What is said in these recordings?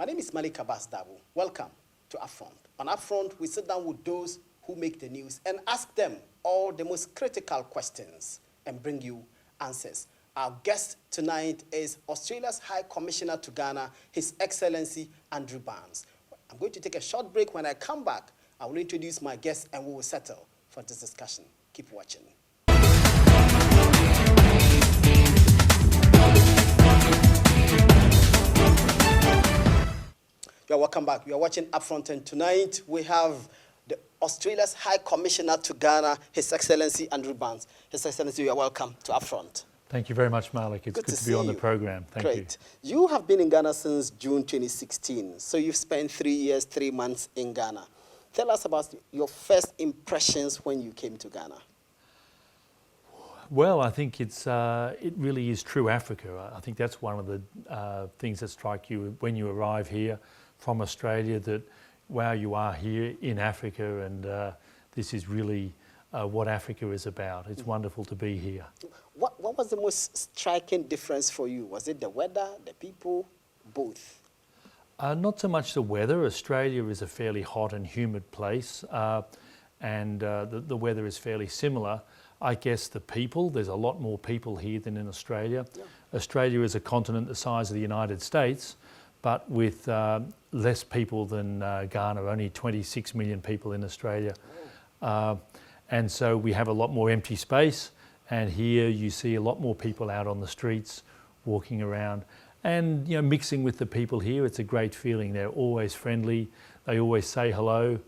My name is Malik Abbas Dabu. Welcome to UPfront. On UPfront, we sit down with those who make the news and ask them all the most critical questions and bring you answers. Our guest tonight is Australia's High Commissioner to Ghana, His Excellency Andrew Barnes. I'm going to take a short break. When I come back, I will introduce my guest and we will settle for this discussion. Keep watching. You are welcome back. We are watching UPfront, and tonight we have the Australia's High Commissioner to Ghana, His Excellency Andrew Barnes. His Excellency, you are welcome to UPfront. Thank you very much, Malik. It's good to be on the program. Thank you. Great. You have been in Ghana since June 2016, so you've spent 3 years, 3 months in Ghana. Tell us about your first impressions when you came to Ghana. Well, I think it really is true Africa. I think that's one of the things that strike you when you arrive here from Australia, that, wow, you are here in Africa, and this is really what Africa is about. It's wonderful to be here. What was the most striking difference for you? Was it the weather, the people, both? Not so much the weather. Australia is a fairly hot and humid place, and the weather is fairly similar. I guess the people, there's a lot more people here than in Australia. Yeah. Australia is a continent the size of the United States, but with less people than Ghana, only 26 million people in Australia. And so we have a lot more empty space, and here you see a lot more people out on the streets, walking around, and mixing with the people here. It's a great feeling. They're always friendly, they always say hello,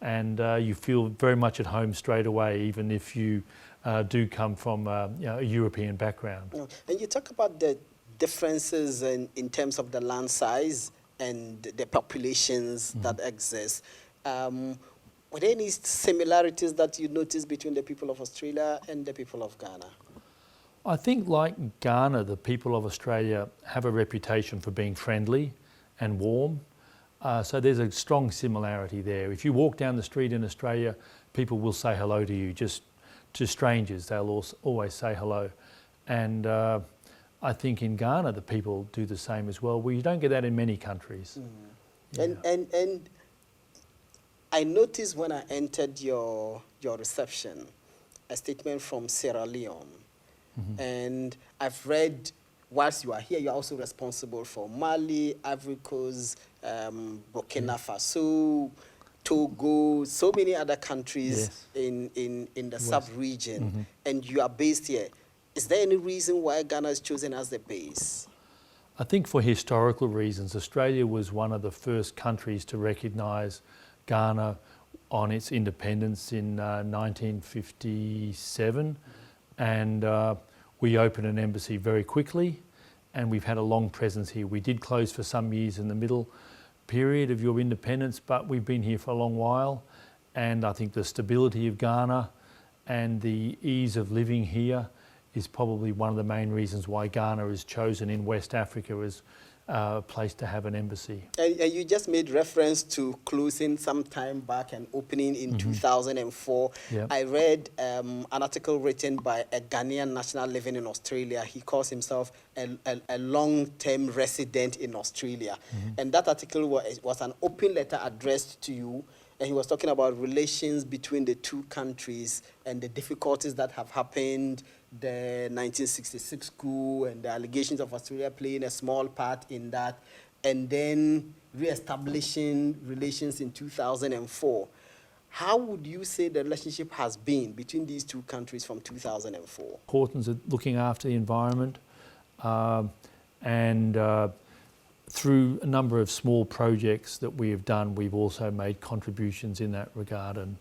and you feel very much at home straight away, even if you do come from a European background. And you talk about the differences in terms of the land size and the populations that exist. Were there any similarities that you noticed between the people of Australia and the people of Ghana? I think, like Ghana, the people of Australia have a reputation for being friendly and warm. So there's a strong similarity there. If you walk down the street in Australia, people will say hello to you, just to strangers. They'll always say hello. And I think in Ghana, the people do the same as well. Well, you don't get that in many countries. Yeah. And I noticed when I entered your reception, a statement from Sierra Leone. And I've read, whilst you are here, you're also responsible for Mali, Ivory Coast, Burkina Faso, Togo, so many other countries in the sub-region, and you are based here. Is there any reason why Ghana is chosen as the base? I think for historical reasons. Australia was one of the first countries to recognise Ghana on its independence in 1957, and we opened an embassy very quickly, and we've had a long presence here. We did close for some years in the middle period of your independence, but we've been here for a long while, and I think the stability of Ghana and the ease of living here is probably one of the main reasons why Ghana is chosen in West Africa as a place to have an embassy. And you just made reference to closing some time back and opening in 2004. Yep. I read an article written by a Ghanaian national living in Australia. He calls himself a long-term resident in Australia. And that article was an open letter addressed to you, and he was talking about relations between the two countries and the difficulties that have happened, the 1966 coup and the allegations of Australia playing a small part in that, and then re-establishing relations in 2004. How would you say the relationship has been between these two countries from 2004? Importance of looking after the environment, and through a number of small projects that we have done, we've also made contributions in that regard, and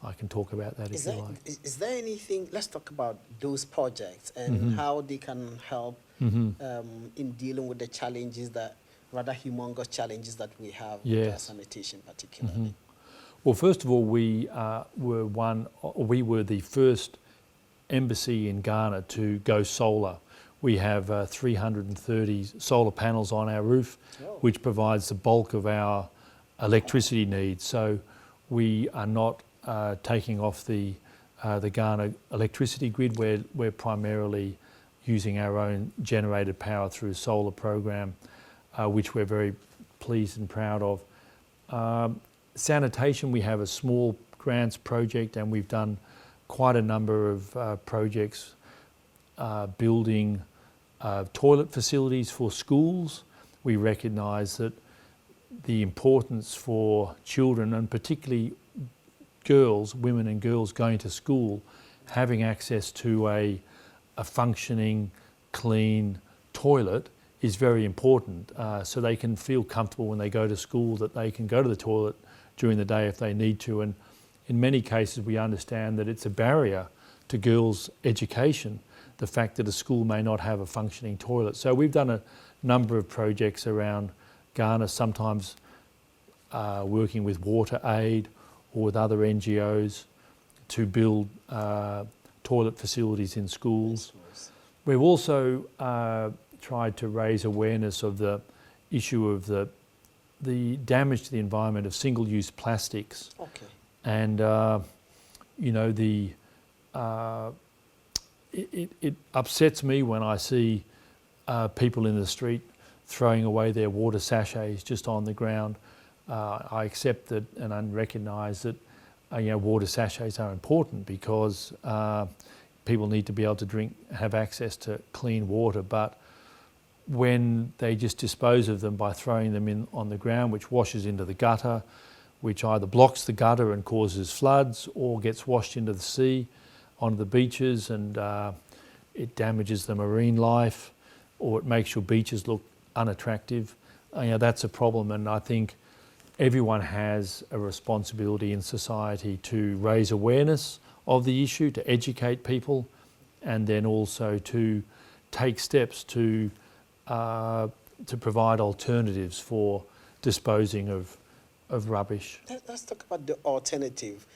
I can talk about that if you like. Is there anything, let's talk about those projects and how they can help in dealing with the challenges rather humongous challenges that we have with sanitation particularly. Well, first of all, we were the first embassy in Ghana to go solar. We have 330 solar panels on our roof, which provides the bulk of our electricity needs. So we are not taking off the Ghana electricity grid. We're primarily using our own generated power through a solar program, which we're very pleased and proud of. Sanitation, we have a small grants project, and we've done quite a number of projects building toilet facilities for schools. We recognise that the importance for children, and particularly girls, women and girls going to school, having access to a functioning, clean toilet is very important, so they can feel comfortable when they go to school that they can go to the toilet during the day if they need to. And in many cases we understand that it's a barrier to girls' education, the fact that a school may not have a functioning toilet. So we've done a number of projects around Ghana, sometimes working with Water Aid or with other NGOs to build toilet facilities in schools. We've also tried to raise awareness of the issue of the damage to the environment of single-use plastics. Okay. And you know, it upsets me when I see people in the street throwing away their water sachets just on the ground. I accept that and I recognise that you know, water sachets are important because people need to be able to have access to clean water, but when they just dispose of them by throwing them in on the ground, which washes into the gutter, which either blocks the gutter and causes floods or gets washed into the sea, onto the beaches, and it damages the marine life, or it makes your beaches look unattractive. You know, that's a problem, and I think everyone has a responsibility in society to raise awareness of the issue, to educate people, and then also to take steps to provide alternatives for disposing of rubbish. Let's talk about the alternative.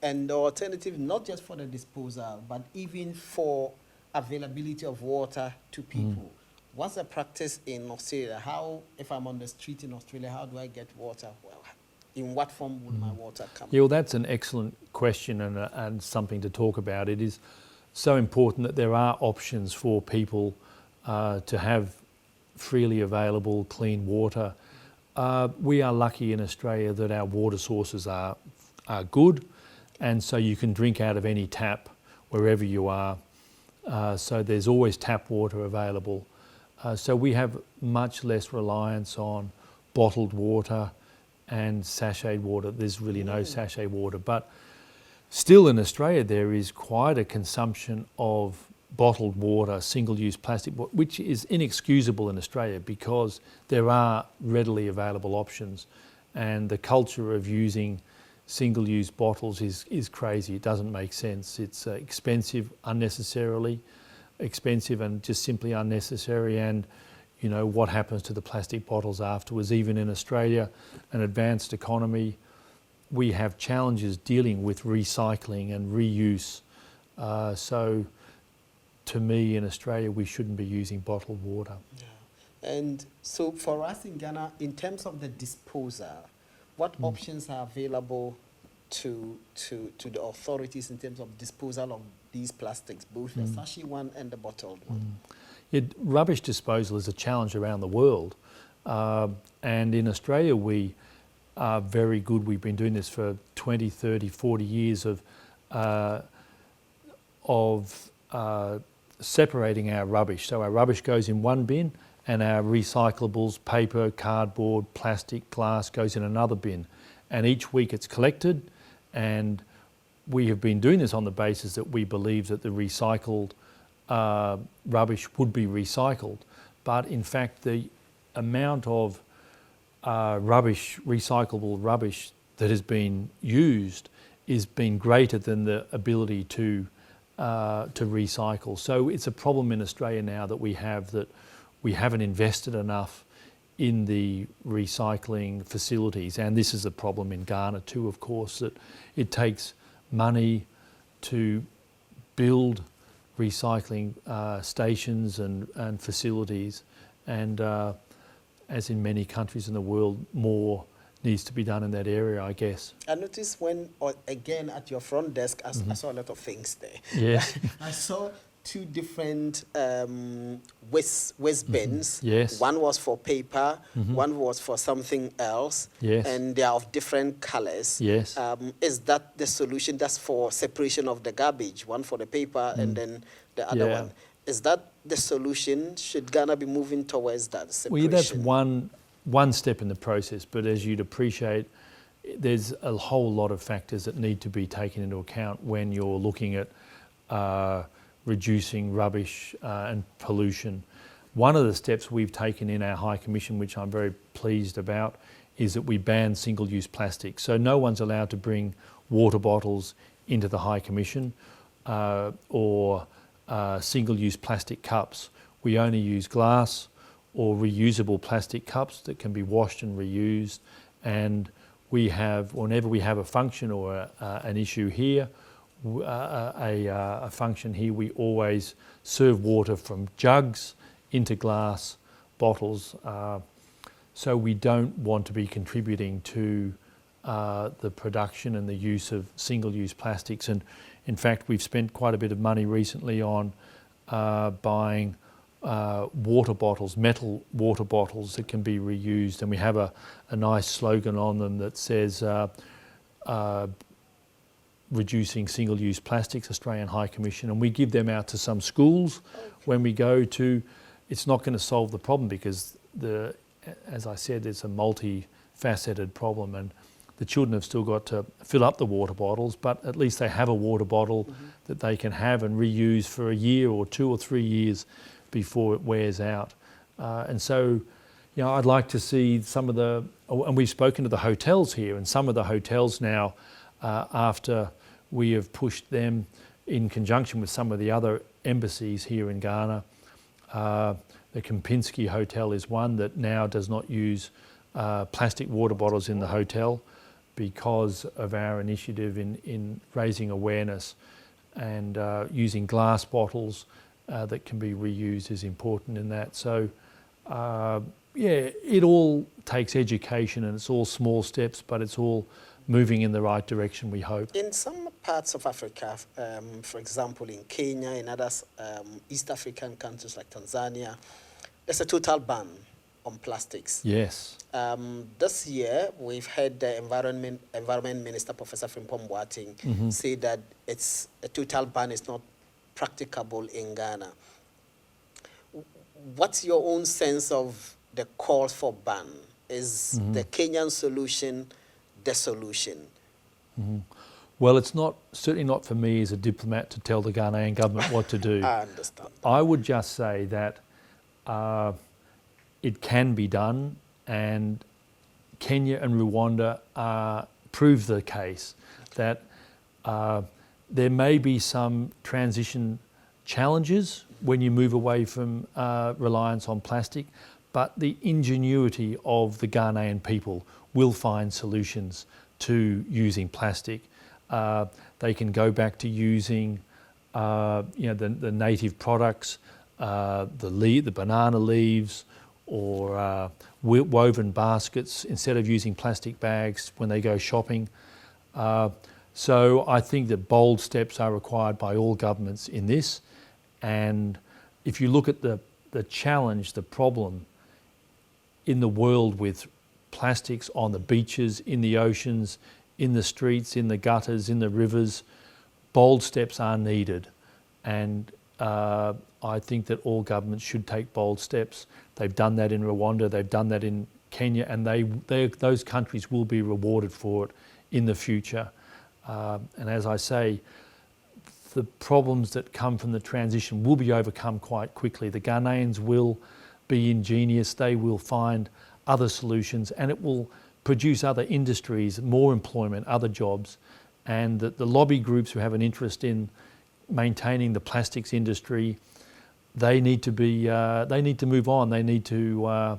And the alternative not just for the disposal, but even for availability of water to people. What's the practice in Australia? How, if I'm on the street in Australia, how do I get water? Well, in what form would my water come? Yeah, well, that's an excellent question and something to talk about. It is so important that there are options for people to have freely available clean water. We are lucky in Australia that our water sources are good, and so you can drink out of any tap wherever you are. So there's always tap water available. So we have much less reliance on bottled water and sachet water. There's really no sachet water, but still in Australia there is quite a consumption of bottled water, single-use plastic, which is inexcusable in Australia because there are readily available options, and the culture of using single-use bottles is crazy. It doesn't make sense. It's expensive, unnecessarily expensive, and just simply unnecessary. And you know what happens to the plastic bottles afterwards. Even in Australia, an advanced economy, we have challenges dealing with recycling and reuse. So to me, in Australia, we shouldn't be using bottled water. Yeah. And so for us in Ghana, in terms of the disposal, what options are available to the authorities in terms of disposal of these plastics, both the sachet one and the bottled one? Rubbish disposal is a challenge around the world. And in Australia, we are very good. We've been doing this for 20, 30, 40 years of separating our rubbish. So our rubbish goes in one bin, and our recyclables, paper, cardboard, plastic, glass, goes in another bin. And each week it's collected, and we have been doing this on the basis that we believe that the recycled rubbish would be recycled. But in fact, the amount of rubbish, recyclable rubbish that has been used is been greater than the ability to recycle. So it's a problem in Australia now that we haven't invested enough in the recycling facilities, and this is a problem in Ghana too, of course, that it takes money to build recycling stations and facilities, and as in many countries in the world, more needs to be done in that area, I guess. I noticed when, again, at your front desk, I saw a lot of things there. Yeah. I saw two different waste bins. Yes. One was for paper, one was for something else. Yes. And they are of different colors. Yes. Is that the solution? That's for separation of the garbage, one for the paper and then the other one. Is that the solution? Should Ghana be moving towards that separation? Well, that's one step in the process, but as you'd appreciate, there's a whole lot of factors that need to be taken into account when you're looking at reducing rubbish and pollution. One of the steps we've taken in our High Commission, which I'm very pleased about, is that we ban single-use plastic. So no one's allowed to bring water bottles into the High Commission or single-use plastic cups. We only use glass or reusable plastic cups that can be washed and reused. And we have, whenever we have a function or an issue here, a function here, we always serve water from jugs into glass bottles. So we don't want to be contributing to the production and the use of single-use plastics. And in fact, we've spent quite a bit of money recently on buying water bottles, metal water bottles that can be reused. And we have a nice slogan on them that says, reducing single-use plastics, Australian High Commission, and we give them out to some schools when we go to. It's not going to solve the problem because, as I said, it's a multi-faceted problem, and the children have still got to fill up the water bottles, but at least they have a water bottle that they can have and reuse for a year or 2 or 3 years before it wears out. And so, I'd like to see some of the, and we've spoken to the hotels here, and some of the hotels now, after we have pushed them in conjunction with some of the other embassies here in Ghana. The Kempinski Hotel is one that now does not use plastic water bottles in the hotel because of our initiative in raising awareness, and using glass bottles that can be reused is important in that. So it all takes education, and it's all small steps, but it's all moving in the right direction, we hope. In some parts of Africa, for example, in Kenya, in other East African countries like Tanzania, there's a total ban on plastics. Yes. This year, we've had the Environment Minister, Professor Frimpong Boateng, say that it's a total ban is not practicable in Ghana. What's your own sense of the call for ban? Is the Kenyan solution the solution? Well, it's certainly not for me as a diplomat to tell the Ghanaian government what to do. I understand. I would just say that it can be done, and Kenya and Rwanda prove the case that there may be some transition challenges when you move away from reliance on plastic, but the ingenuity of the Ghanaian people will find solutions to using plastic. They can go back to using the native products, the banana leaves, or woven baskets instead of using plastic bags when they go shopping. So I think that bold steps are required by all governments in this. And if you look at the challenge, the problem in the world with plastics on the beaches, in the oceans, in the streets, in the gutters, in the rivers, bold steps are needed. And I think that all governments should take bold steps. They've done that in Rwanda, they've done that in Kenya, and those countries will be rewarded for it in the future. And as I say, the problems that come from the transition will be overcome quite quickly. The Ghanaians will be ingenious, they will find other solutions, and it will produce other industries, more employment, other jobs. And the lobby groups who have an interest in maintaining the plastics industry, they need to move on. They need to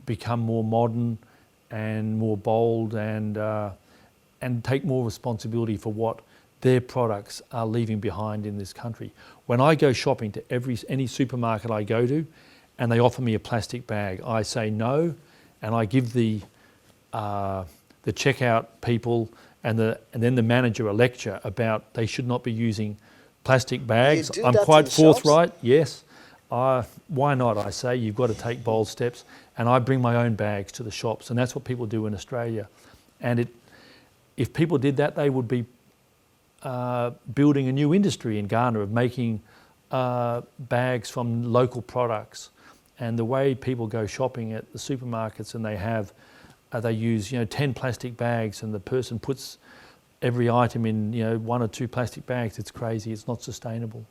become more modern and more bold, and take more responsibility for what their products are leaving behind in this country. When I go shopping to any supermarket I go to, and they offer me a plastic bag, I say no, and I give the checkout people and then the manager a lecture about they should not be using plastic bags. You do I'm that quite in forthright, yes. Why not, I say, you've got to take bold steps. And I bring my own bags to the shops, and that's what people do in Australia. And if people did that, they would be building a new industry in Ghana of making bags from local products. And the way people go shopping at the supermarkets and they use 10 plastic bags, and the person puts every item in 1 or 2 plastic bags. It's crazy. It's not sustainable.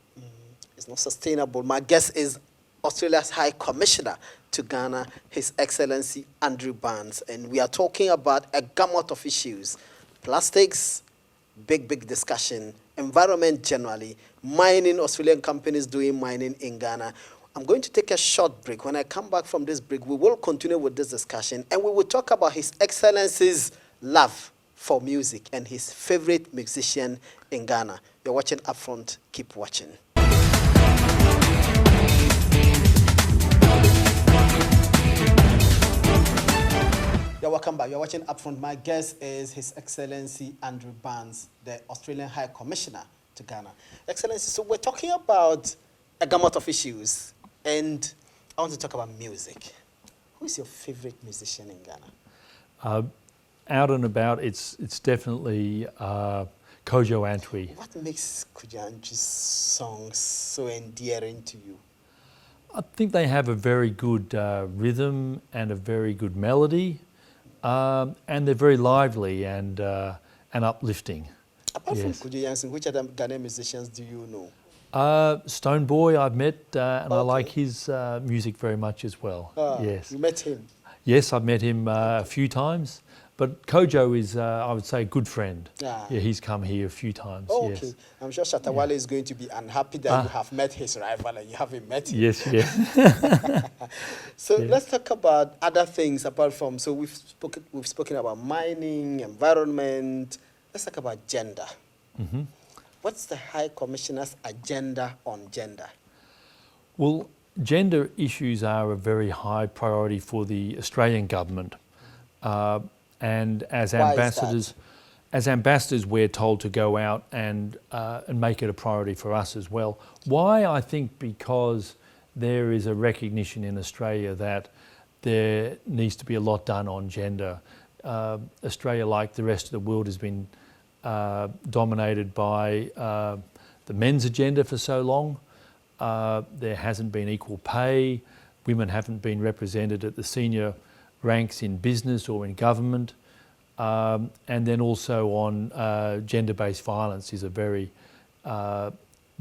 It's not sustainable. My guest is Australia's High Commissioner to Ghana, His Excellency Andrew Barnes, and we are talking about a gamut of issues: plastics, big discussion, environment generally, mining, Australian companies doing mining in Ghana. I'm going to take a short break. When I come back from this break, we will continue with this discussion, and we will talk about His Excellency's love for music and his favorite musician in Ghana. You're watching Upfront. Keep watching. You're welcome back. You're watching Upfront. My guest is His Excellency Andrew Barnes, the Australian High Commissioner to Ghana. Excellency, so we're talking about a gamut of issues, and I want to talk about music. Who is your favorite musician in Ghana? Out and about, it's definitely Kojo Antwi. What makes Kojo Antwi's songs so endearing to you? I think they have a very good rhythm and a very good melody, and they're very lively and uplifting. Apart from Kojo Antwi, which other Ghanaian musicians do you know? Stone Boy I've met, and I like his music very much as well. Yes. You met him? Yes, I've met him a few times. But Kojo is, I would say, a good friend. Yeah, he's come here a few times. Oh, yes. Okay. I'm sure Shatawale is going to be unhappy that you have met his rival and you haven't met him. Yes, yes. So let's talk about other things apart from, so we've spoken about mining, environment. Let's talk about gender. Mm-hmm. What's the High Commissioner's agenda on gender? Well, gender issues are a very high priority for the Australian government. And as ambassadors, we're told to go out and make it a priority for us as well. Why? I think because there is a recognition in Australia that there needs to be a lot done on gender. Australia, like the rest of the world, has been dominated by the men's agenda for so long. There hasn't been equal pay. Women haven't been represented at the senior ranks in business or in government, and then also on gender-based violence is a very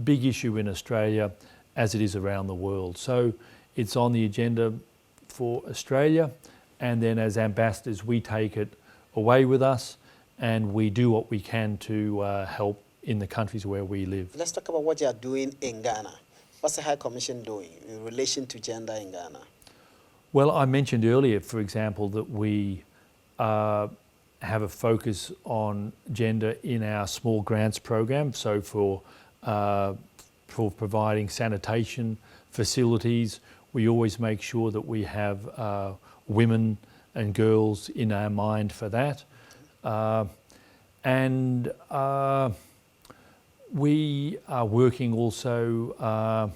big issue in Australia, as it is around the world. So it's on the agenda for Australia, and then as ambassadors we take it away with us and we do what we can to help in the countries where we live. Let's talk about what you are doing in Ghana. What's the High Commission doing in relation to gender in Ghana? Well, I mentioned earlier, for example, that we have a focus on gender in our small grants program. So for providing sanitation facilities, we always make sure that we have women and girls in our mind for that. And we are working also.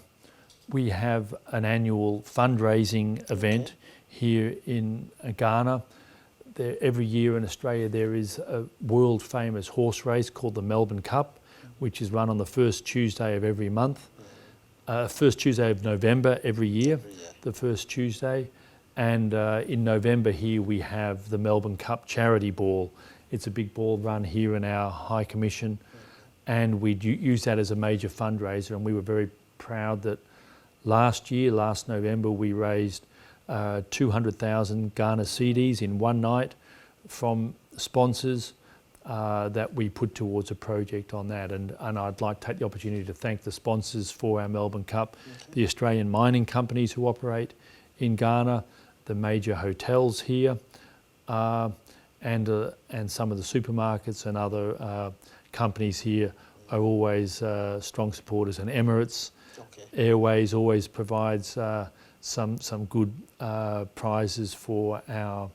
We have an annual fundraising event here in Ghana. Every year in Australia there is a world famous horse race called the Melbourne Cup, which is run on the first Tuesday of every month. First Tuesday of November every year, the first Tuesday. And in November here we have the Melbourne Cup Charity Ball. It's a big ball run here in our High Commission, and we use that as a major fundraiser, and we were very proud that last November, we raised 200,000 Ghana cedis in one night from sponsors that we put towards a project on that. And I'd like to take the opportunity to thank the sponsors for our Melbourne Cup, the Australian mining companies who operate in Ghana, the major hotels here, and some of the supermarkets and other companies here are always strong supporters, and Emirates Airways always provides some good prizes for our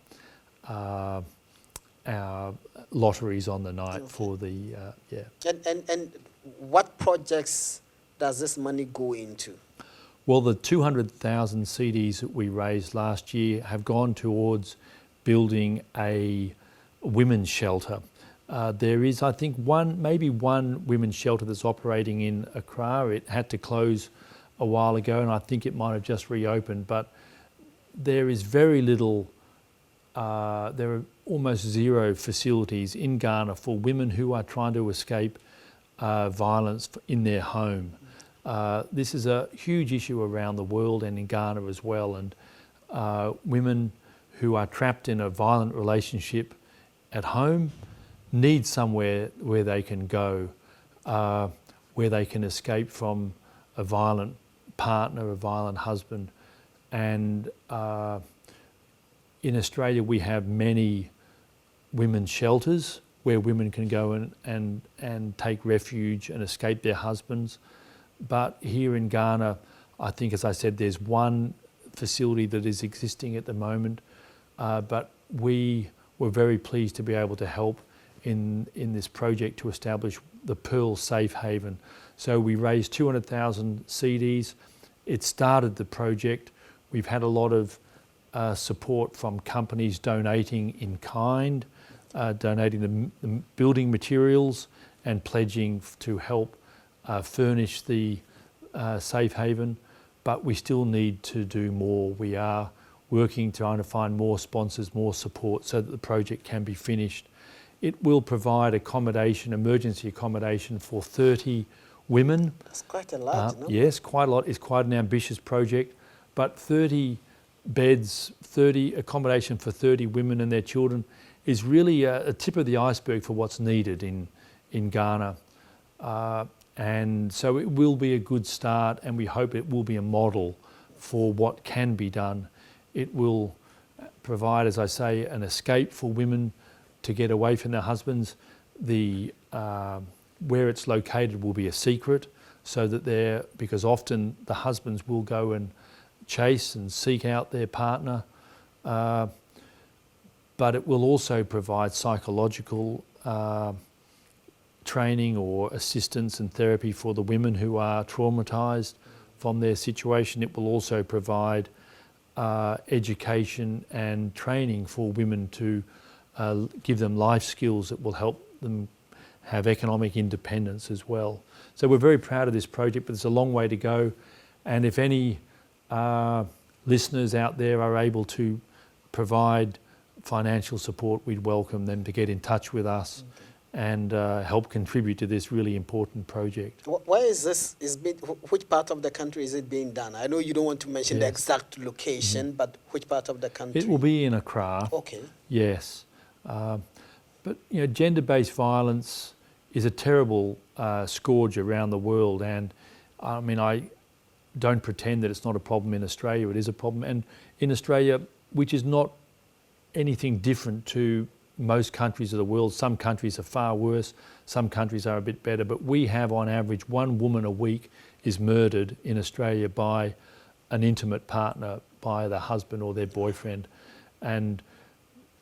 lotteries on the night for the And what projects does this money go into? Well, the 200,000 CDs that we raised last year have gone towards building a women's shelter. There is, I think, maybe one women's shelter that's operating in Accra. It had to close a while ago, and I think it might have just reopened. But there is very little, there are almost zero facilities in Ghana for women who are trying to escape violence in their home. This is a huge issue around the world and in Ghana as well. And women who are trapped in a violent relationship at home need somewhere where they can go, where they can escape from a violent partner, a violent husband. And in Australia, we have many women's shelters where women can go and take refuge and escape their husbands. But here in Ghana, I think, as I said, there's one facility that is existing at the moment, but we were very pleased to be able to help in this project to establish the Pearl Safe Haven. So we raised 200,000 CDs. It started the project. We've had a lot of support from companies donating in kind, donating the building materials and pledging to help furnish the safe haven, but we still need to do more. We are working, trying to find more sponsors, more support so that the project can be finished. It will provide accommodation, emergency accommodation for 30 women. That's quite a lot, no? Yes, quite a lot. It's quite an ambitious project, but 30 beds, 30 accommodation for 30 women and their children is really a tip of the iceberg for what's needed in Ghana. And so it will be a good start, and we hope it will be a model for what can be done. It will provide, as I say, an escape for women to get away from their husbands. Where it's located will be a secret, so that because often the husbands will go and chase and seek out their partner. But it will also provide psychological training or assistance and therapy for the women who are traumatised from their situation. It will also provide education and training for women to give them life skills that will help them have economic independence as well. So we're very proud of this project, but there's a long way to go. And if any listeners out there are able to provide financial support, we'd welcome them to get in touch with us and help contribute to this really important project. Where is this? Which part of the country is it being done? I know you don't want to mention the exact location, but which part of the country? It will be in Accra. Okay. Yes. But gender-based violence is a terrible scourge around the world, and I mean, I don't pretend that it's not a problem in Australia. It is a problem, and in Australia, which is not anything different to most countries of the world. Some countries are far worse, some countries are a bit better, but we have on average 1 woman a week is murdered in Australia by an intimate partner, by the husband or their boyfriend. And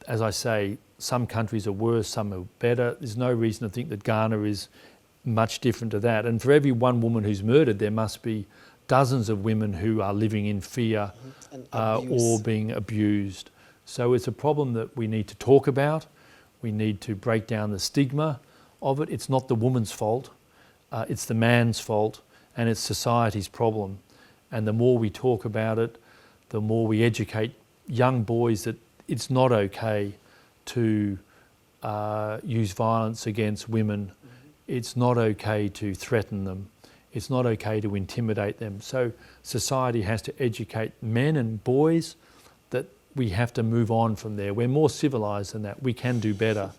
as I say, some countries are worse, some are better. There's no reason to think that Ghana is much different to that. And for every 1 woman who's murdered, there must be dozens of women who are living in fear or being abused. So it's a problem that we need to talk about. We need to break down the stigma of it. It's not the woman's fault, it's the man's fault, and it's society's problem. And the more we talk about it, the more we educate young boys that it's not okay to use violence against women. It's not okay to threaten them. It's not okay to intimidate them. So society has to educate men and boys that we have to move on from there. We're more civilised than that. We can do better.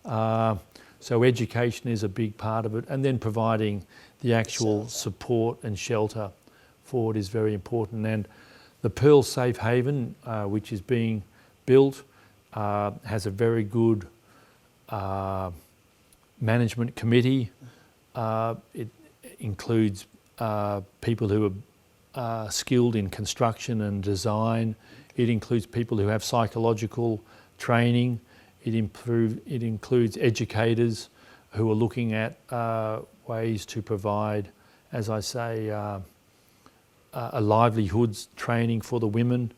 So education is a big part of it, and then providing the actual support and shelter for it is very important. And the Pearl Safe Haven, which is being built, has a very good management committee. It includes people who are skilled in construction and design. It includes people who have psychological training. It includes educators who are looking at ways to provide, as I say, a livelihoods training for the women,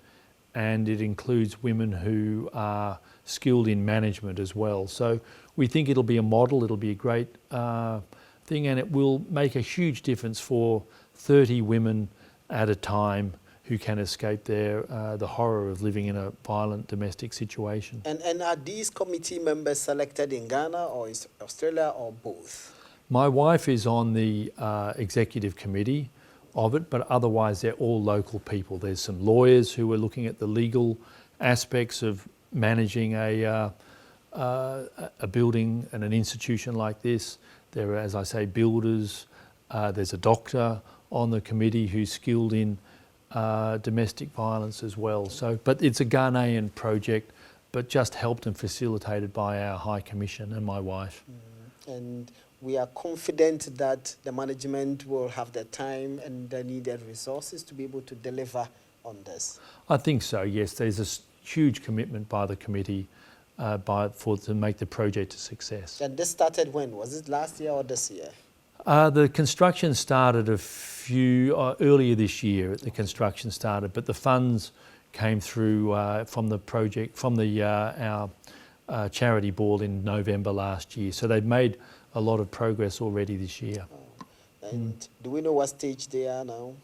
and it includes women who are skilled in management as well. So we think it'll be a model, it'll be a great thing, and it will make a huge difference for 30 women at a time who can escape the horror of living in a violent domestic situation. And are these committee members selected in Ghana or in Australia or both? My wife is on the executive committee of it, but otherwise they're all local people. There's some lawyers who are looking at the legal aspects of managing a building and an institution like this. There are, as I say, builders. There's a doctor on the committee who's skilled in domestic violence as well. So, but it's a Ghanaian project, but just helped and facilitated by our High Commission and my wife. And we are confident that the management will have the time and the needed resources to be able to deliver on this. I think so, yes. There's a huge commitment by the committee to make the project a success. And this started when? Was it last year or this year? The construction started earlier this year. The construction started, but the funds came through from the project, from our charity board in November last year. So they've made a lot of progress already this year. Oh. And do we know what stage they are now?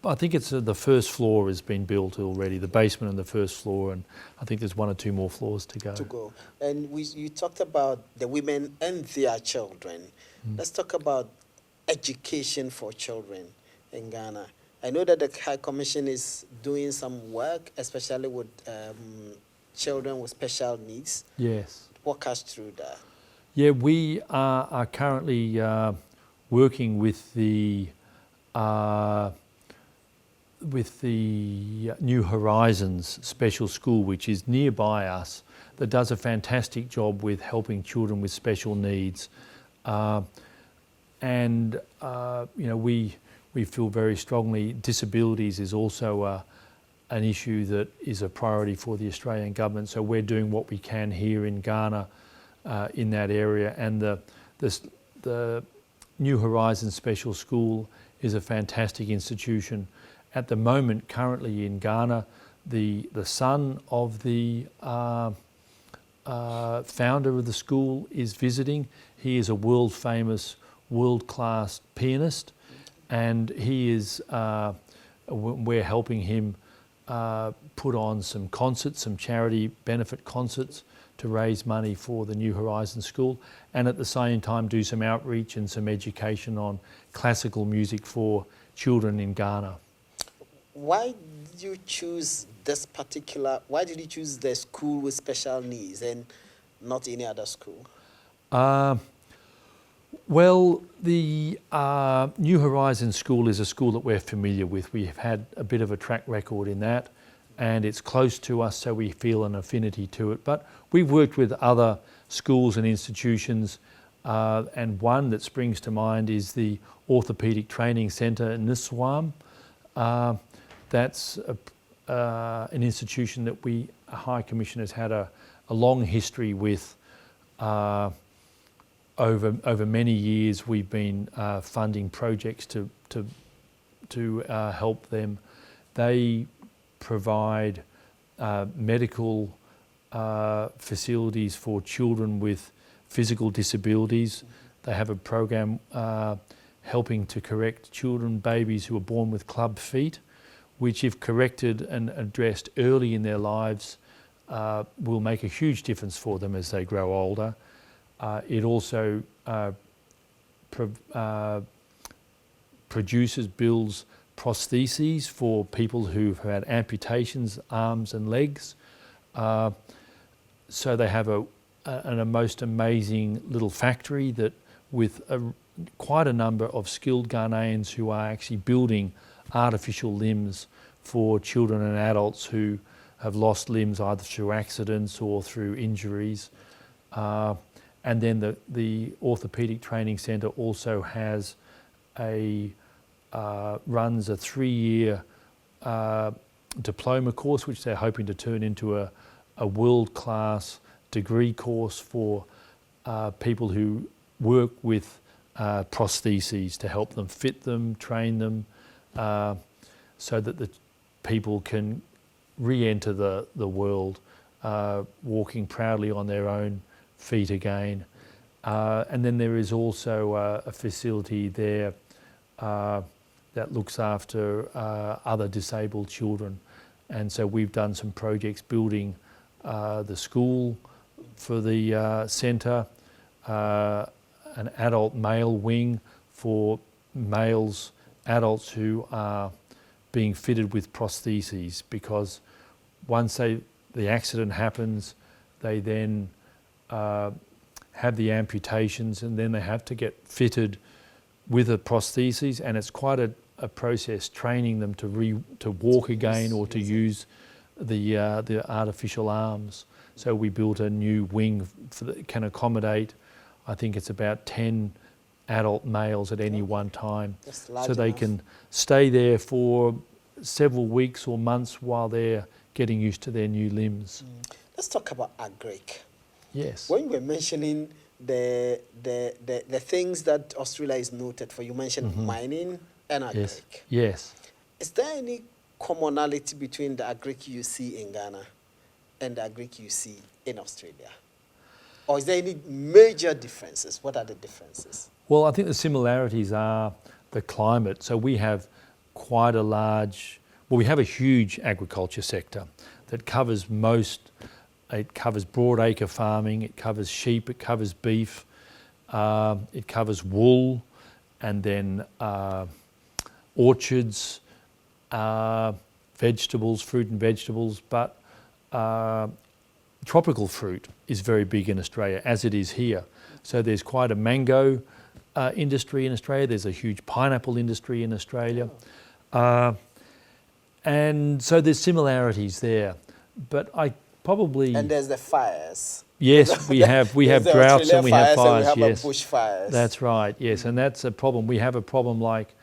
I think it's the first floor has been built already, the basement and the first floor, and I think there's 1 or 2 more floors to go. And you talked about the women and their children. Let's talk about education for children in Ghana. I know that the High Commission is doing some work, especially with children with special needs. Yes. Walk us through that. Yeah, we are currently working with the New Horizons Special School, which is nearby us, that does a fantastic job with helping children with special needs. We feel very strongly disabilities is also an issue that is a priority for the Australian government. So we're doing what we can here in Ghana in that area. And the New Horizons Special School is a fantastic institution. At the moment, currently in Ghana, the son of the founder of the school is visiting. He is a world-famous, world-class pianist, and he is. We're helping him put on some concerts, some charity benefit concerts, to raise money for the New Horizons School, and at the same time do some outreach and some education on classical music for children in Ghana. Why did you choose why did you choose the school with special needs and not any other school? Well, the New Horizons School is a school that we're familiar with. We've had a bit of a track record in that, and it's close to us, so we feel an affinity to it. But we've worked with other schools and institutions, and one that springs to mind is the Orthopaedic Training Centre in Niswam. That's an institution that a High Commission has had a long history with. Over many years, we've been funding projects to help them. They provide medical facilities for children with physical disabilities. They have a program helping to correct babies who are born with club feet, which, if corrected and addressed early in their lives, will make a huge difference for them as they grow older. It also builds prostheses for people who've had amputations, arms and legs. So they have a most amazing little factory that with quite a number of skilled Ghanaians who are actually building artificial limbs for children and adults who have lost limbs either through accidents or through injuries. And then the Orthopaedic Training Centre also has runs a 3-year diploma course, which they're hoping to turn into a world-class degree course for people who work with prostheses to help them fit them, train them, so that the people can re-enter the world walking proudly on their own feet again. And then there is also a facility there that looks after other disabled children. And so we've done some projects building the school for the centre, an adult male wing for adults who are being fitted with prostheses, because once the accident happens, they then have the amputations, and then they have to get fitted with a prosthesis, and it's quite a process training them to walk again or to use the artificial arms. So we built a new wing that can accommodate, I think it's about 10 adult males at any one time. So they can stay there for several weeks or months while they're getting used to their new limbs. Let's talk about agric. Yes. When you were mentioning the things that Australia is noted for, you mentioned mining and agric. Yes. Is there any commonality between the agric you see in Ghana and the agric you see in Australia? Or is there any major differences? What are the differences? Well, I think the similarities are the climate. So we have quite a we have a huge agriculture sector that covers it covers broadacre farming, it covers sheep, it covers beef, it covers wool, and then orchards, vegetables, fruit and vegetables, but tropical fruit is very big in Australia, as it is here. So there's quite a mango industry in Australia, there's a huge pineapple industry in Australia. And so there's similarities there. But I probably... And there's the fires. Yes, we have droughts and we have fires. And we have yes, bushfires. That's right. Yes, and that's a problem. We have a problem like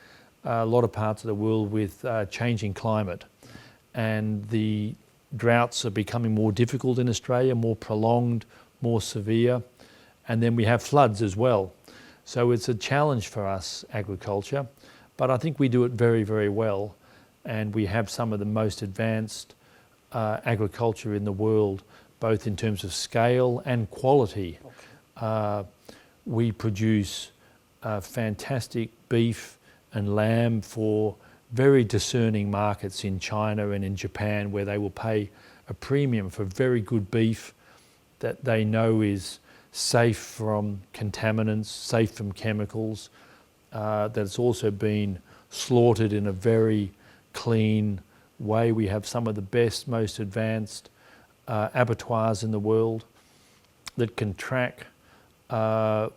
a lot of parts of the world with changing climate, and the droughts are becoming more difficult in Australia, more prolonged, more severe, and then we have floods as well. So it's a challenge for us, agriculture, but I think we do it very, very well, and we have some of the most advanced agriculture in the world, both in terms of scale and quality. Okay. We produce fantastic beef and lamb for very discerning markets in China and in Japan, where they will pay a premium for very good beef that they know is safe from contaminants, safe from chemicals, that's also been slaughtered in a very clean way. We have some of the best, most advanced abattoirs in the world that can track all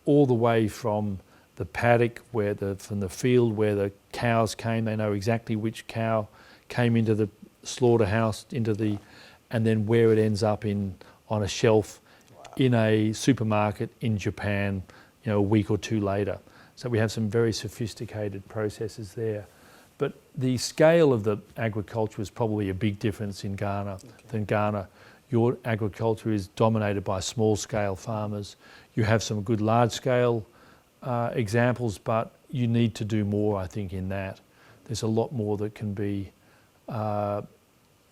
the way from the paddock, from the field where the cows came. They know exactly which cow came into the slaughterhouse, and then where it ends up on a shelf in a supermarket in Japan, a week or two later. So we have some very sophisticated processes there. But the scale of the agriculture is probably a big difference in Ghana than Ghana. Your agriculture is dominated by small-scale farmers. You have some good large-scale examples, but you need to do more, I think, in that. There's a lot more that can be,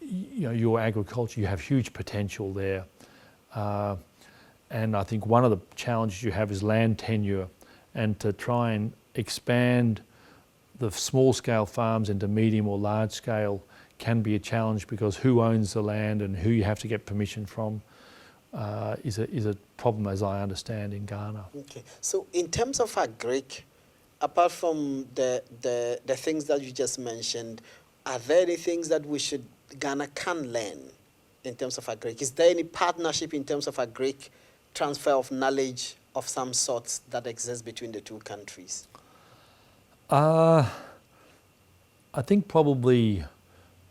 your agriculture, you have huge potential there. And I think one of the challenges you have is land tenure, and to try and expand the small-scale farms into medium or large-scale can be a challenge, because who owns the land and who you have to get permission from is a problem, as I understand, in Ghana. Okay, so in terms of agric, apart from the things that you just mentioned, are there any things that Ghana can learn in terms of agric? Is there any partnership in terms of agric, transfer of knowledge of some sorts that exists between the two countries? I think probably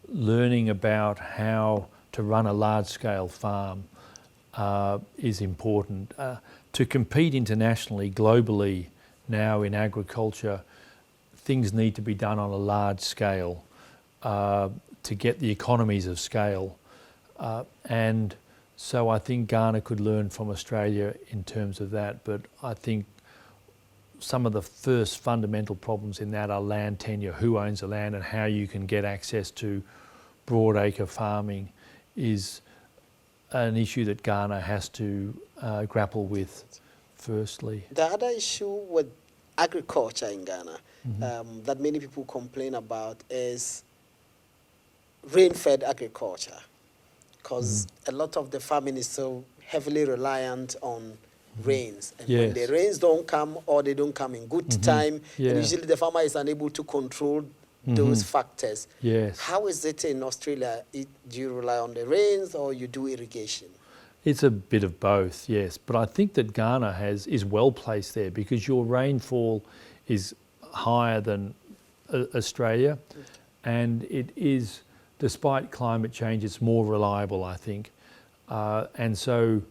learning about how to run a large-scale farm is important. To compete internationally, globally, now in agriculture, things need to be done on a large scale to get the economies of scale. And So I think Ghana could learn from Australia in terms of that, but I think some of the first fundamental problems in that are land tenure, who owns the land and how you can get access to broadacre farming is an issue that Ghana has to grapple with firstly. The other issue with agriculture in Ghana that many people complain about is rain-fed agriculture, because a lot of the farming is so heavily reliant on rains. And when the rains don't come or they don't come in good time, and usually the farmer is unable to control those factors. Yes. How is it in Australia? Do you rely on the rains or you do irrigation? It's a bit of both, yes. But I think that Ghana is well placed there because your rainfall is higher than Australia, and it is, despite climate change, it's more reliable, I think. And so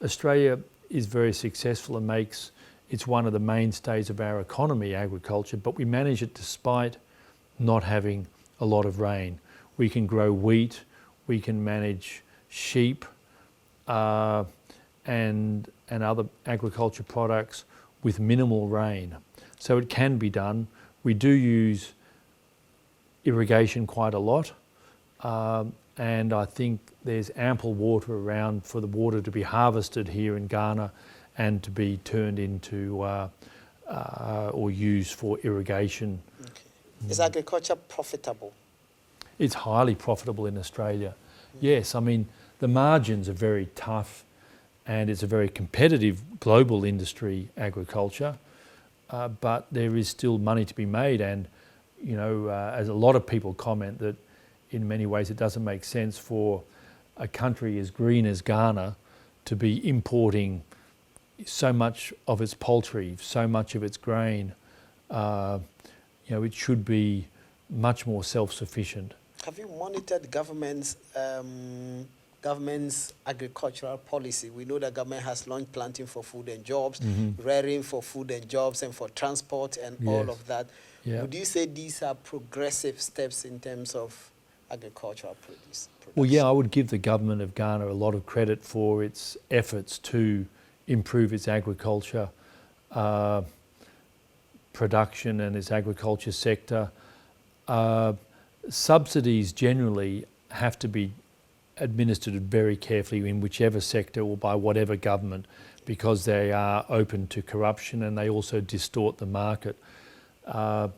Australia is very successful and it's one of the mainstays of our economy, agriculture, but we manage it despite not having a lot of rain. We can grow wheat, we can manage sheep and other agriculture products with minimal rain. So it can be done. We do use irrigation quite a lot, and I think there's ample water around for the water to be harvested here in Ghana and to be turned into or used for irrigation. Okay. Is agriculture profitable? It's highly profitable in Australia. Yes, I mean, the margins are very tough and it's a very competitive global industry, agriculture, but there is still money to be made. And, you know, as a lot of people comment that in many ways it doesn't make sense for a country as green as Ghana to be importing so much of its poultry, so much of its grain. You know, it should be much more self-sufficient. Have you monitored government's agricultural policy? We know the government has launched planting for food and jobs, rearing for food and jobs, and for transport and all of that. Yeah. Would you say these are progressive steps in terms of agricultural production? Well, yeah, I would give the government of Ghana a lot of credit for its efforts to improve its agriculture production and its agriculture sector. Subsidies generally have to be administered very carefully in whichever sector or by whatever government, because they are open to corruption and they also distort the market. I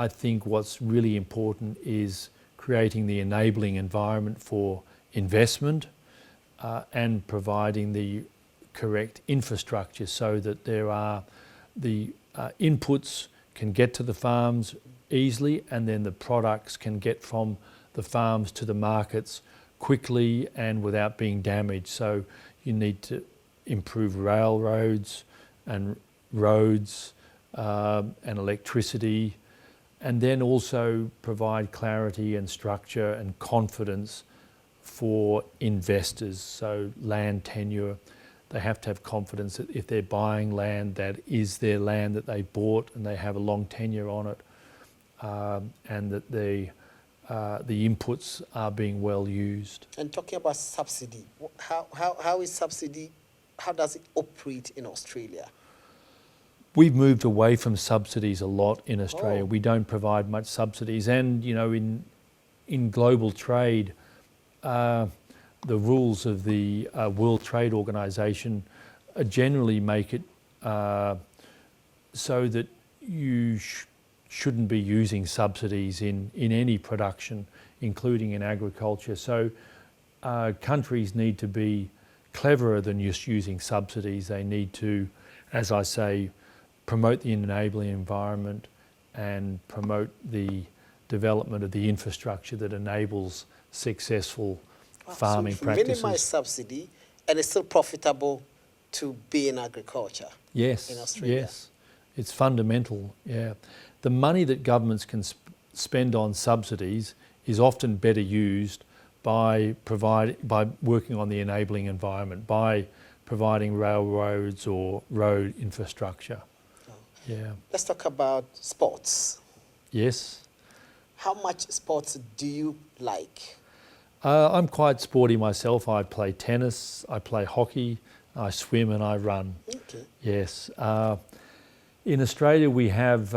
think what's really important is creating the enabling environment for investment and providing the correct infrastructure so that there are the inputs can get to the farms easily, and then the products can get from the farms to the markets quickly and without being damaged. So you need to improve railroads and roads and electricity, and then also provide clarity and structure and confidence for investors. So land tenure, they have to have confidence that if they're buying land, that is their land that they bought and they have a long tenure on it, and that the inputs are being well used. And talking about subsidy, how is subsidy, how does it operate in Australia? We've moved away from subsidies a lot in Australia. We don't provide much subsidies, and you know, in global trade, the rules of the World Trade Organization generally make it so that you shouldn't be using subsidies in any production, including in agriculture. So countries need to be cleverer than just using subsidies. They need to, as I say, promote the enabling environment and promote the development of the infrastructure that enables successful farming practices. Minimize subsidy, and it's still profitable to be in agriculture. Yes, in Australia. Yes, it's fundamental. Yeah, the money that governments can spend on subsidies is often better used by working on the enabling environment, by providing railroads or road infrastructure. Yeah. Let's talk about sports. Yes. How much sports do you like? I'm quite sporty myself. I play tennis, I play hockey, I swim and I run. Okay. Yes. In Australia we have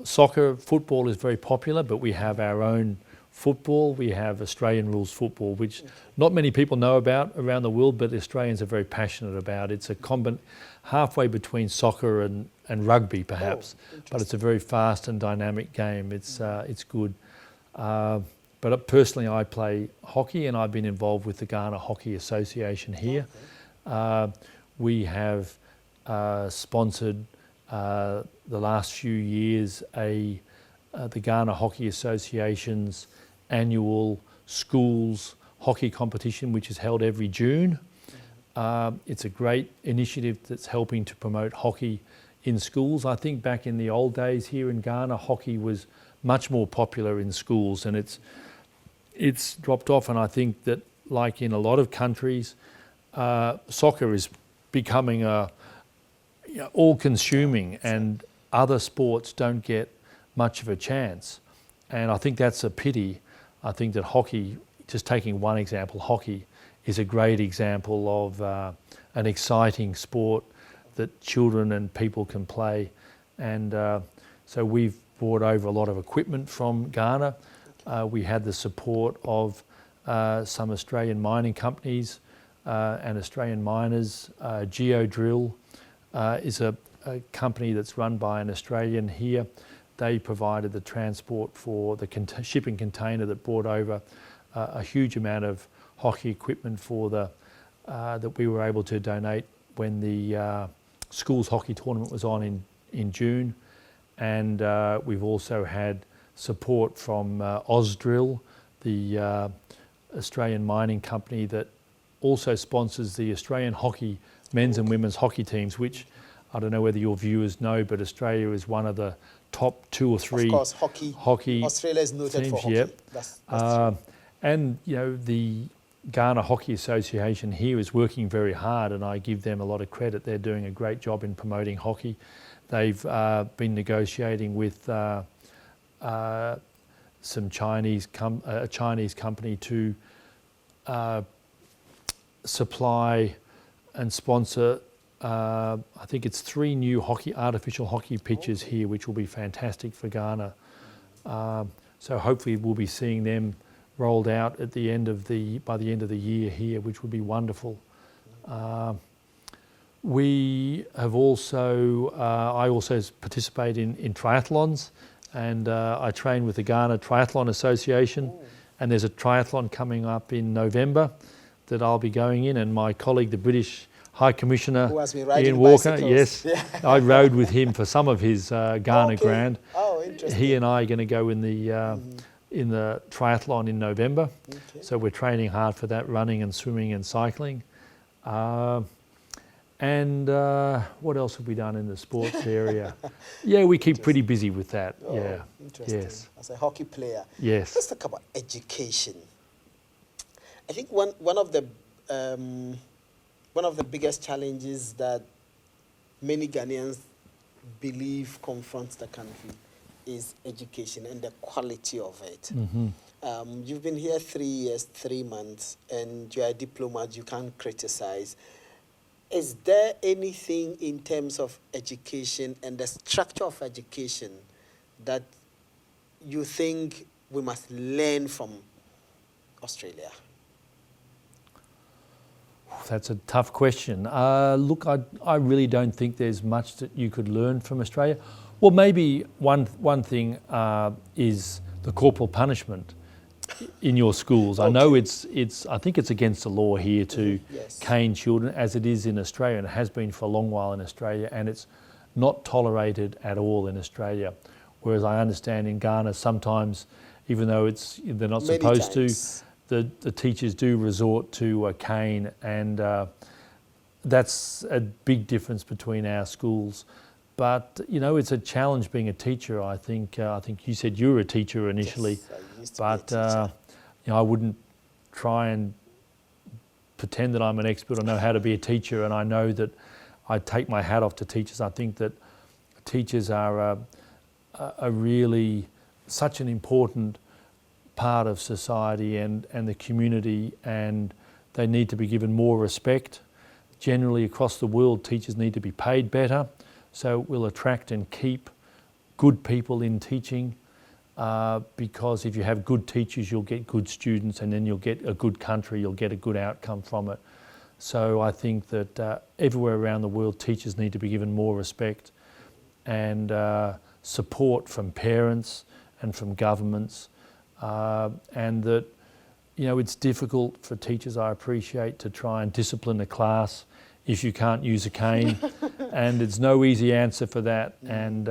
soccer, football is very popular, but we have our own football. We have Australian rules football, which not many people know about around the world, but Australians are very passionate about. It's a halfway between soccer and rugby perhaps, but it's a very fast and dynamic game. It's good. But personally I play hockey and I've been involved with the Ghana Hockey Association here. We have sponsored the last few years the Ghana Hockey Association's annual schools hockey competition, which is held every June. It's a great initiative that's helping to promote hockey in schools. I think back in the old days here in Ghana, hockey was much more popular in schools, and it's dropped off. And I think that, like in a lot of countries, soccer is becoming all-consuming, and other sports don't get much of a chance. And I think that's a pity. I think that hockey, just taking one example, hockey is a great example of an exciting sport that children and people can play. And so we've brought over a lot of equipment from Ghana. We had the support of some Australian mining companies and Australian miners. Geodrill is a company that's run by an Australian here. They provided the transport for the shipping container that brought over a huge amount of hockey equipment for that we were able to donate when the schools hockey tournament was on in June. And we've also had support from Ausdrill, the Australian mining company that also sponsors the Australian hockey men's and women's hockey teams, which I don't know whether your viewers know, but Australia is one of the top 2 or 3 of course, hockey Australia is noted teams. for hockey. Yep. That's true. And the Ghana Hockey Association here is working very hard, and I give them a lot of credit. They're doing a great job in promoting hockey. They've been negotiating with some a Chinese company to supply and sponsor. I think it's 3 new artificial hockey pitches here, which will be fantastic for Ghana. So hopefully we'll be seeing them rolled out by the end of the year here, which would be wonderful. We have also, I also participate in triathlons, and I train with the Ghana Triathlon Association, and there's a triathlon coming up in November that I'll be going in, and my colleague, the British High Commissioner Ian Walker, yes, I rode with him for some of his Ghana Grand. Oh, interesting. He and I are going to go in the triathlon in November, so we're training hard for that, running and swimming and cycling. And what else have we done in the sports area? Yeah, we keep pretty busy with that. Oh, yeah. Interesting. Yes. As a hockey player. Yes. Let's talk about education. I think one of the biggest challenges that many Ghanaians believe confronts the country is education and the quality of it. Mm-hmm. You've been here 3 years, 3 months, and you're a diplomat. You can't criticize. Is there anything in terms of education and the structure of education that you think we must learn from Australia? That's a tough question. Look, I really don't think there's much that you could learn from Australia. Well, maybe one thing is the corporal punishment in your schools. I know I think it's against the law here to cane children, as it is in Australia, and it has been for a long while in Australia, and it's not tolerated at all in Australia. Whereas I understand in Ghana sometimes, even though they're not supposed to, the teachers do resort to a cane, and that's a big difference between our schools. But it's a challenge being a teacher. I think you said you were a teacher initially, but I wouldn't try and pretend that I'm an expert or know how to be a teacher. And I know that I take my hat off to teachers. I think that teachers are really such an important part of society and the community, and they need to be given more respect. Generally across the world, teachers need to be paid better, so it will attract and keep good people in teaching, because if you have good teachers, you'll get good students, and then you'll get a good country, you'll get a good outcome from it. So I think that everywhere around the world, teachers need to be given more respect and support from parents and from governments, and that, you know, it's difficult for teachers, I appreciate, to try and discipline a class if you can't use a cane, and there's no easy answer for that. And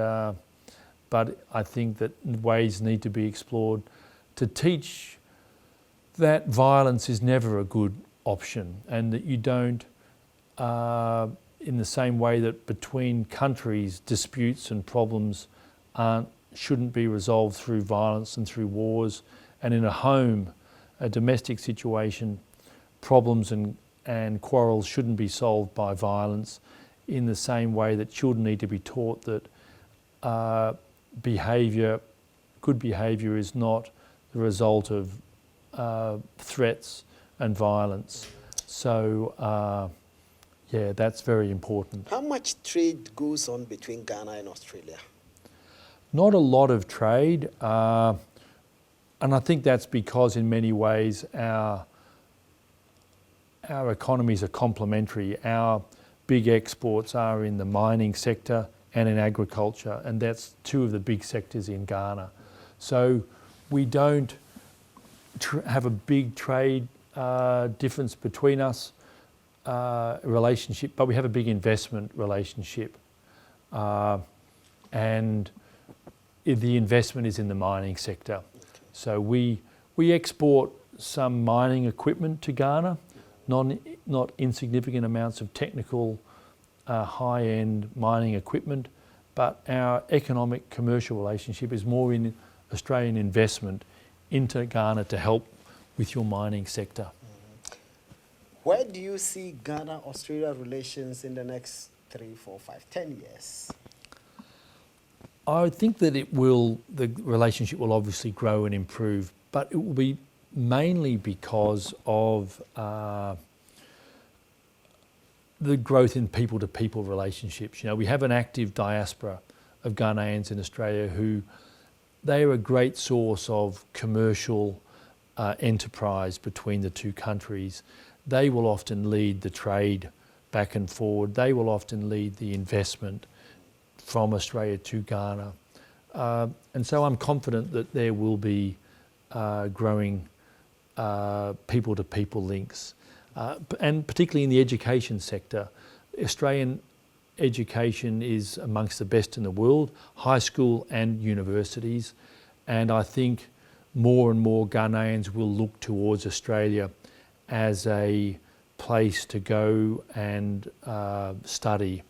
but I think that ways need to be explored to teach that violence is never a good option, and that you don't, in the same way that between countries disputes and problems shouldn't be resolved through violence and through wars, and in a home, a domestic situation, problems and quarrels shouldn't be solved by violence, in the same way that children need to be taught that good behaviour is not the result of threats and violence. So yeah, that's very important. How much trade goes on between Ghana and Australia? Not a lot of trade, and I think that's because in many ways our economies are complementary. Our big exports are in the mining sector and in agriculture, and that's two of the big sectors in Ghana. So we don't have a big trade difference between us, relationship, but we have a big investment relationship, and the investment is in the mining sector. So we export some mining equipment to Ghana, not insignificant amounts of technical high-end mining equipment, but our economic commercial relationship is more in Australian investment into Ghana to help with your mining sector. Where do you see Ghana-Australia relations in the next 3, 4, 5, 10 years? I think that the relationship will obviously grow and improve, but it will be mainly because of the growth in people-to-people relationships. You know, we have an active diaspora of Ghanaians in Australia who, they are a great source of commercial enterprise between the two countries. They will often lead the trade back and forward. They will often lead the investment from Australia to Ghana. And so I'm confident that there will be growing people-to-people links. And particularly in the education sector, Australian education is amongst the best in the world, high school and universities. And I think more and more Ghanaians will look towards Australia as a place to go and study.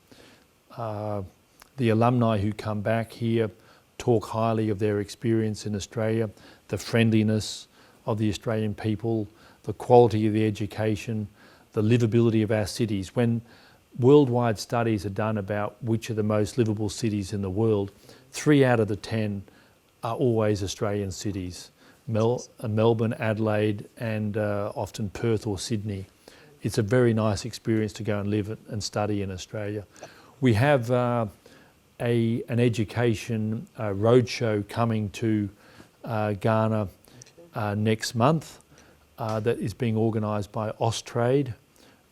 The alumni who come back here talk highly of their experience in Australia, the friendliness of the Australian people, the quality of the education, the livability of our cities. When worldwide studies are done about which are the most livable cities in the world, 3 out of the 10 are always Australian cities. Melbourne, Adelaide, and often Perth or Sydney. It's a very nice experience to go and live and study in Australia. We have an education roadshow coming to Ghana next month that is being organised by Austrade,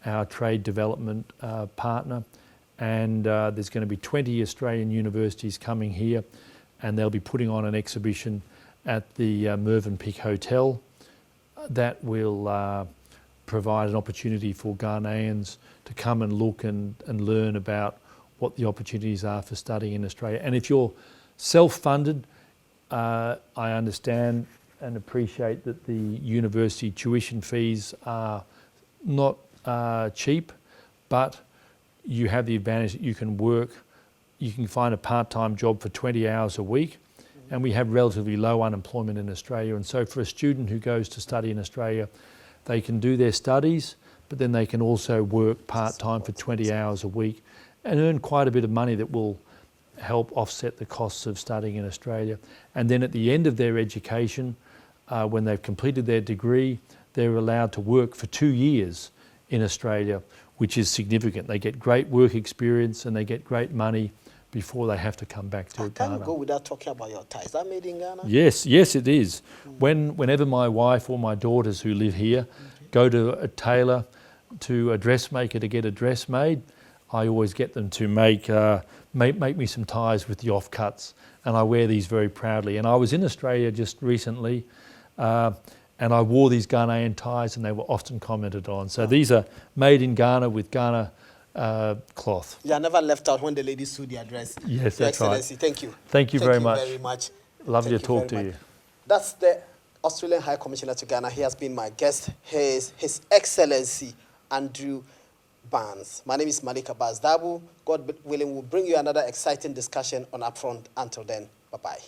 our trade development partner, and there's going to be 20 Australian universities coming here, and they'll be putting on an exhibition at the Mervynpik Hotel that will provide an opportunity for Ghanaians to come and look and learn about what the opportunities are for studying in Australia. And if you're self-funded, I understand and appreciate that the university tuition fees are not cheap, but you have the advantage that you can work, you can find a part-time job for 20 hours a week, and we have relatively low unemployment in Australia. And so for a student who goes to study in Australia, they can do their studies, but then they can also work part-time for 20 hours a week and earn quite a bit of money that will help offset the costs of studying in Australia. And then at the end of their education, when they've completed their degree, they're allowed to work for 2 years in Australia, which is significant. They get great work experience and they get great money before they have to come back to Ghana. Can't go without talking about your ties. Is that made in Ghana? Yes, it is. Whenever my wife or my daughters who live here go to a tailor, to a dressmaker to get a dress made, I always get them to make me some ties with the offcuts, and I wear these very proudly. And I was in Australia just recently, and I wore these Ghanaian ties, and they were often commented on. So these are made in Ghana with Ghana cloth. You are never left out when the ladies sew their dress. Yes, Your that's right. Excellency, thank you. Thank you very much. Thank you very much. Lovely to talk to you. That's the Australian High Commissioner to Ghana. He has been my guest. He is His Excellency Andrew Barnes. My name is Malik Abbas Dabu. God willing, we'll bring you another exciting discussion on UPfront. Until then, bye-bye.